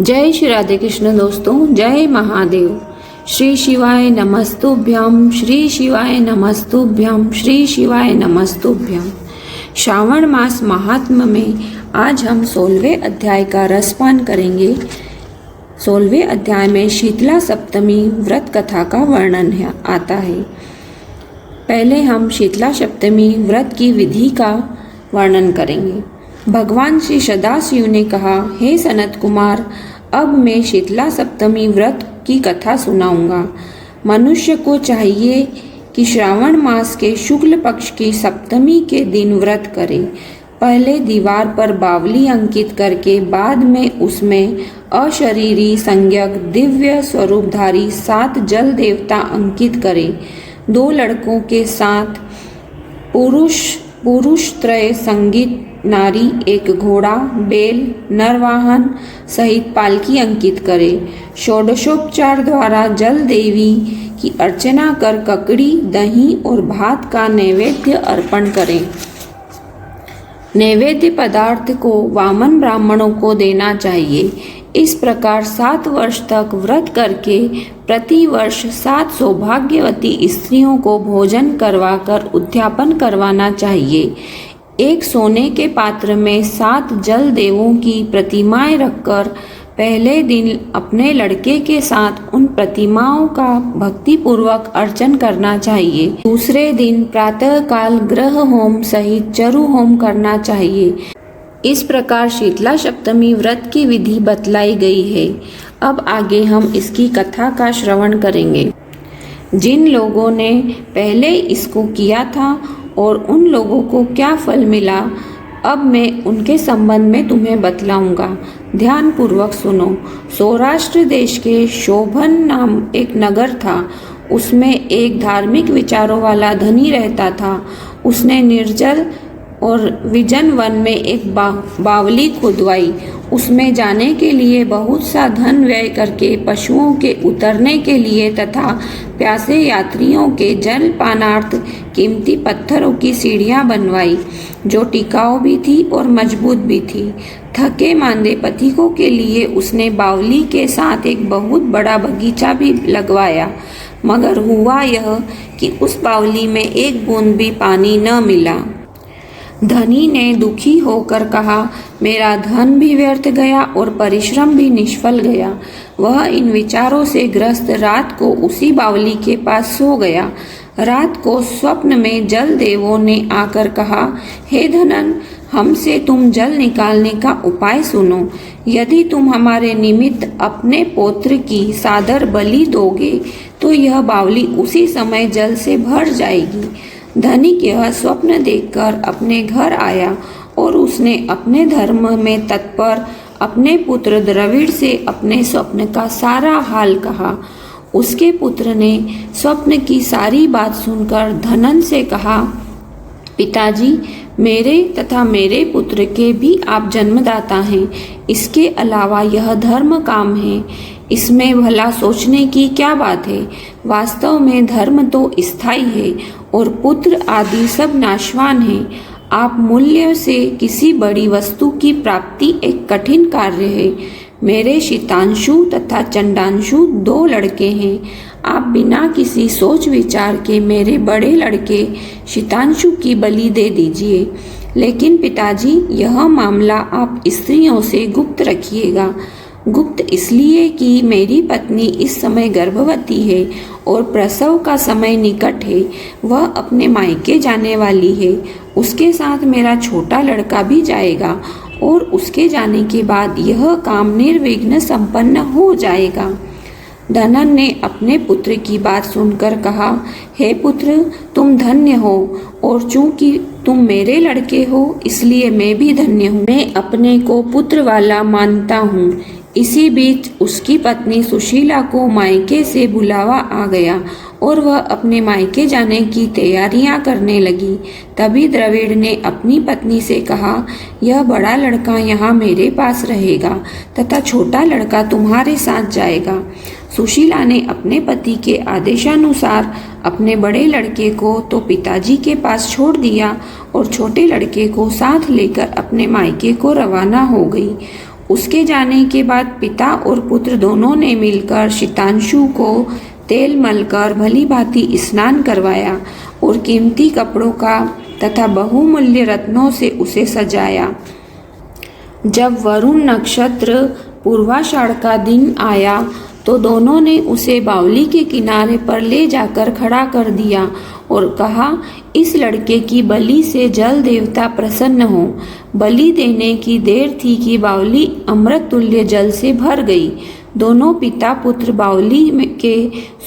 जय श्री राधे कृष्ण दोस्तों, जय महादेव। श्री शिवाय नमस्तुभ्यम, श्री शिवाय नमस्तुभ्यम, श्री शिवाय नमस्तुभ्यम। श्रावण मास महात्म्य में आज हम 16वें अध्याय का रसपान करेंगे। 16वें अध्याय में शीतला सप्तमी व्रत कथा का वर्णन आता है। पहले हम शीतला सप्तमी व्रत की विधि का वर्णन करेंगे। भगवान श्री सदाशिव ने कहा, हे सनत कुमार, अब मैं शीतला सप्तमी व्रत की कथा सुनाऊंगा। मनुष्य को चाहिए कि श्रावण मास के शुक्ल पक्ष की सप्तमी के दिन व्रत करे। पहले दीवार पर बावली अंकित करके बाद में उसमें अशरीरी संज्ञक दिव्य स्वरूपधारी 7 जल देवता अंकित करे। 2 लड़कों के साथ पुरुष त्रय संगीत नारी, 1 घोड़ा, बेल, नरवाहन सहित पालकी अंकित करे। षोडशोपचार द्वारा जल देवी की अर्चना कर ककड़ी, दही और भात का नैवेद्य अर्पण करें। नैवेद्य पदार्थ को वामन ब्राह्मणों को देना चाहिए। इस प्रकार 7 वर्ष तक व्रत करके प्रति वर्ष 7 सौभाग्यवती स्त्रियों को भोजन करवाकर उद्यापन करवाना चाहिए। एक सोने के पात्र में 7 जल देवों की प्रतिमाएं रखकर पहले दिन अपने लड़के के साथ उन प्रतिमाओं का भक्तिपूर्वक अर्चन करना चाहिए। दूसरे दिन प्रातःकाल ग्रह होम सहित चरु होम करना चाहिए। इस प्रकार शीतला सप्तमी व्रत की विधि बतलाई गई है। अब आगे हम इसकी कथा का श्रवण करेंगे। जिन लोगों ने पहले इसको किया था और उन लोगों को क्या फल मिला, अब मैं उनके संबंध में तुम्हें बतलाऊंगा। ध्यान पूर्वक सुनो। सौराष्ट्र देश के शोभन नाम एक नगर था। उसमें एक धार्मिक विचारों वाला धनी रहता था। उसने निर्जल और विजन वन में एक बावली खुदवाई। उसमें जाने के लिए बहुत सा धन व्यय करके पशुओं के उतरने के लिए तथा प्यासे यात्रियों के जल पानार्थ कीमती पत्थरों की सीढ़ियां बनवाई, जो टिकाऊ भी थी और मजबूत भी थी। थके मांदे पथिकों के लिए उसने बावली के साथ एक बहुत बड़ा बगीचा भी लगवाया, मगर हुआ यह कि उस बावली में एक बूंद भी पानी न मिला। धनी ने दुखी होकर कहा, मेरा धन भी व्यर्थ गया और परिश्रम भी निष्फल गया। वह इन विचारों से ग्रस्त रात को उसी बावली के पास सो गया। रात को स्वप्न में जल देवों ने आकर कहा, हे धनन, हमसे तुम जल निकालने का उपाय सुनो। यदि तुम हमारे निमित्त अपने पौत्र की सादर बलि दोगे तो यह बावली उसी समय जल से भर जाएगी। धनिक यह स्वप्न देखकर अपने घर आया और उसने अपने धर्म में तत्पर अपने पुत्र द्रविड़ से अपने स्वप्न का सारा हाल कहा। उसके पुत्र ने स्वप्न की सारी बात सुनकर धनन से कहा, पिताजी, मेरे तथा मेरे पुत्र के भी आप जन्मदाता हैं। इसके अलावा यह धर्म काम है, इसमें भला सोचने की क्या बात है। वास्तव में धर्म तो स्थायी है और पुत्र आदि सब नाशवान है। आप मूल्य से किसी बड़ी वस्तु की प्राप्ति एक कठिन कार्य है। मेरे शीतांशु तथा चंडांशु 2 लड़के हैं। आप बिना किसी सोच विचार के मेरे बड़े लड़के शीतांशु की बलि दे दीजिए। लेकिन पिताजी, यह मामला आप स्त्रियों से गुप्त रखिएगा। गुप्त इसलिए कि मेरी पत्नी इस समय गर्भवती है और प्रसव का समय निकट है। वह अपने मायके जाने वाली है। उसके साथ मेरा छोटा लड़का भी जाएगा और उसके जाने के बाद यह काम निर्विघ्न संपन्न हो जाएगा। धनन ने अपने पुत्र की बात सुनकर कहा, हे पुत्र, तुम धन्य हो और चूंकि तुम मेरे लड़के हो इसलिए मैं भी धन्य हूँ। मैं अपने को पुत्र वाला मानता हूँ। इसी बीच उसकी पत्नी सुशीला को मायके से बुलावा आ गया और वह अपने मायके जाने की तैयारियां करने लगी। तभी द्रविड़ ने अपनी पत्नी से कहा, यह बड़ा लड़का यहाँ मेरे पास रहेगा तथा छोटा लड़का तुम्हारे साथ जाएगा। सुशीला ने अपने पति के आदेशानुसार अपने बड़े लड़के को तो पिताजी के पास छोड़ दिया और छोटे लड़के को साथ लेकर अपने मायके को रवाना हो गई। उसके जाने के बाद पिता और पुत्र दोनों ने मिलकर शीतांशु को तेल मलकर भली भांति स्नान करवाया और कीमती कपड़ों का तथा बहुमूल्य रत्नों से उसे सजाया। जब वरुण नक्षत्र पूर्वाषाढ़ का दिन आया तो दोनों ने उसे बावली के किनारे पर ले जाकर खड़ा कर दिया और कहा, इस लड़के की बलि से जल देवता प्रसन्न हो। बलि देने की देर थी कि बावली अमृत तुल्य जल से भर गई। दोनों पिता पुत्र बावली के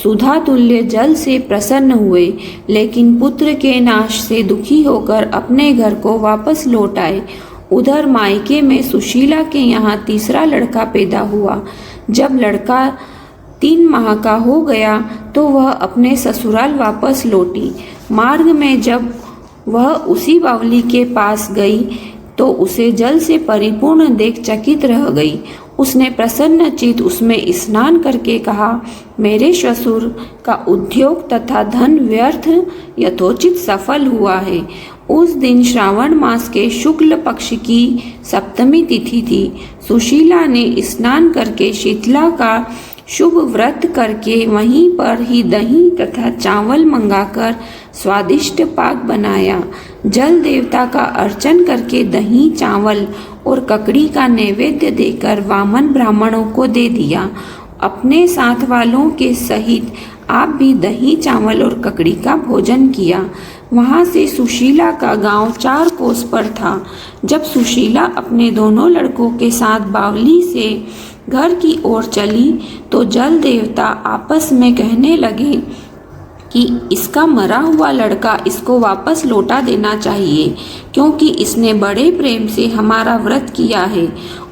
सुधा तुल्य जल से प्रसन्न हुए, लेकिन पुत्र के नाश से दुखी होकर अपने घर को वापस लौट आए। उधर मायके में सुशीला के यहाँ तीसरा लड़का पैदा हुआ। जब लड़का 3 माह का हो गया तो वह अपने ससुराल वापस लौटी। मार्ग में जब वह उसी बावली के पास गई तो उसे जल से परिपूर्ण देख चकित रह गई। उसने प्रसन्न चित उसमें स्नान करके कहा, मेरे ससुर का उद्योग तथा धन व्यर्थ यथोचित सफल हुआ है। उस दिन श्रावण मास के शुक्ल पक्ष की सप्तमी तिथि थी। सुशीला ने स्नान करके शीतला का शुभ व्रत करके वहीं पर ही दही तथा चावल मंगाकर स्वादिष्ट पाक बनाया। जल देवता का अर्चन करके दही, चावल और ककड़ी का नैवेद्य देकर वामन ब्राह्मणों को दे दिया। अपने साथ वालों के सहित आप भी दही, चावल और ककड़ी का भोजन किया। वहां से सुशीला का गांव 4 कोस पर था। जब सुशीला अपने दोनों लड़कों के साथ बावली से घर की ओर चली तो जल देवता आपस में कहने लगे कि इसका मरा हुआ लड़का इसको वापस लौटा देना चाहिए, क्योंकि इसने बड़े प्रेम से हमारा व्रत किया है।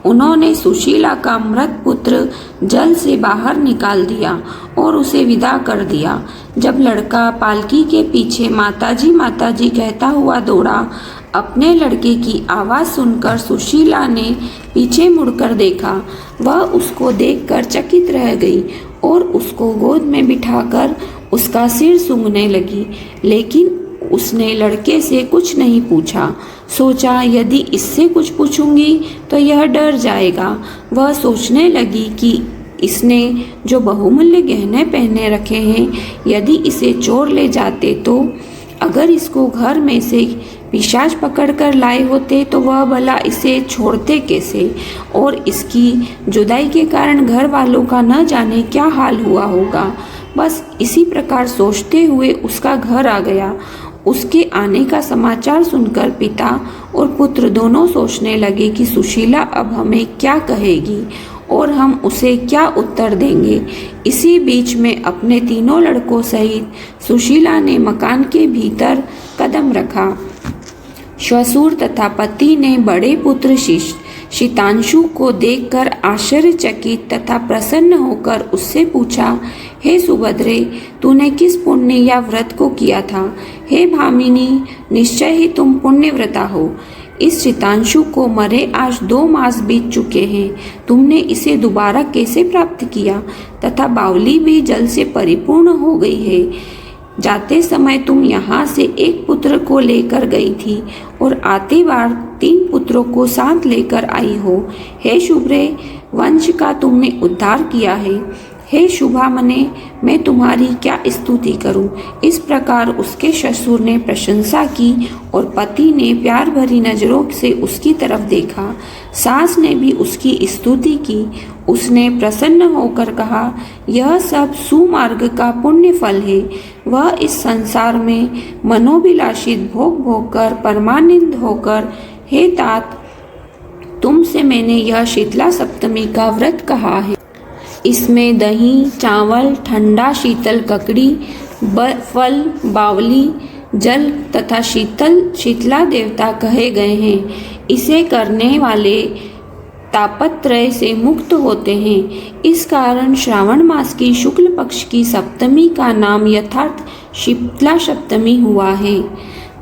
उन्होंने सुशीला का मृत पुत्र जल से बाहर निकाल दिया और उसे विदा कर दिया। जब लड़का पालकी के पीछे माताजी कहता हुआ दौड़ा, अपने लड़के की आवाज़ सुनकर सुशीला ने पीछे मुड़कर देखा। वह उसको देखकर चकित रह गई और उसको गोद में बिठाकर उसका सिर सूंघने लगी, लेकिन उसने लड़के से कुछ नहीं पूछा। सोचा, यदि इससे कुछ पूछूंगी तो यह डर जाएगा। वह सोचने लगी कि इसने जो बहुमूल्य गहने पहने रखे हैं, यदि इसे चोर ले जाते तो अगर इसको घर में से पिशाच पकड़कर लाए होते तो वह भला इसे छोड़ते कैसे, और इसकी जुदाई के कारण घर वालों का न जाने क्या हाल हुआ होगा। बस इसी प्रकार सोचते हुए उसका घर आ गया। उसके आने का समाचार सुनकर पिता और पुत्र दोनों सोचने लगे कि सुशीला अब हमें क्या कहेगी और हम उसे क्या उत्तर देंगे। इसी बीच में अपने तीनों लड़कों सहित सुशीला ने मकान के भीतर कदम रखा। श्वशुर तथा पति ने बड़े पुत्र शीतांशु को देखकर आश्चर्यचकित तथा प्रसन्न होकर उससे पूछा, हे सुभद्रे, तूने किस पुण्य या व्रत को किया था? हे भामिनी, निश्चय ही तुम पुण्यव्रता हो। इस शीतांशु को मरे आज 2 मास बीत चुके हैं। तुमने इसे दोबारा कैसे प्राप्त किया? तथा बावली भी जल से परिपूर्ण हो गई है। जाते समय तुम यहाँ से एक पुत्र को लेकर गई थी और आते बार 3 पुत्रों को साथ लेकर आई हो। हे शुभ्रे, वंश का तुमने उद्धार किया है। हे शुभामने, मैं तुम्हारी क्या स्तुति करूं। इस प्रकार उसके ससुर ने प्रशंसा की और पति ने प्यार भरी नजरों से उसकी तरफ देखा। सास ने भी उसकी स्तुति की। उसने प्रसन्न होकर कहा, यह सब सुमार्ग का पुण्य फल है। वह इस संसार में मनोभिलाषित भोग भोग कर परमानंद होकर, हे तात, तुमसे मैंने यह शीतला सप्तमी का व्रत कहा है। इसमें दही, चावल, ठंडा शीतल ककड़ी, फल, बावली, जल तथा शीतला देवता कहे गए हैं। इसे करने वाले तापत्रय से मुक्त होते हैं। इस कारण श्रावण मास की शुक्ल पक्ष की सप्तमी का नाम यथार्थ शीतला सप्तमी हुआ है।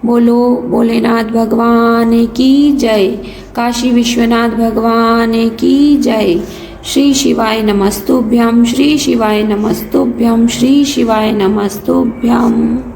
बोलो भोलेनाथ भगवान की जय। काशी विश्वनाथ भगवान की जय। श्री शिवाय नमस्तुभ्यं, श्री शिवाय नमस्तुभ्यं, श्री शिवाय नमस्तुभ्यं।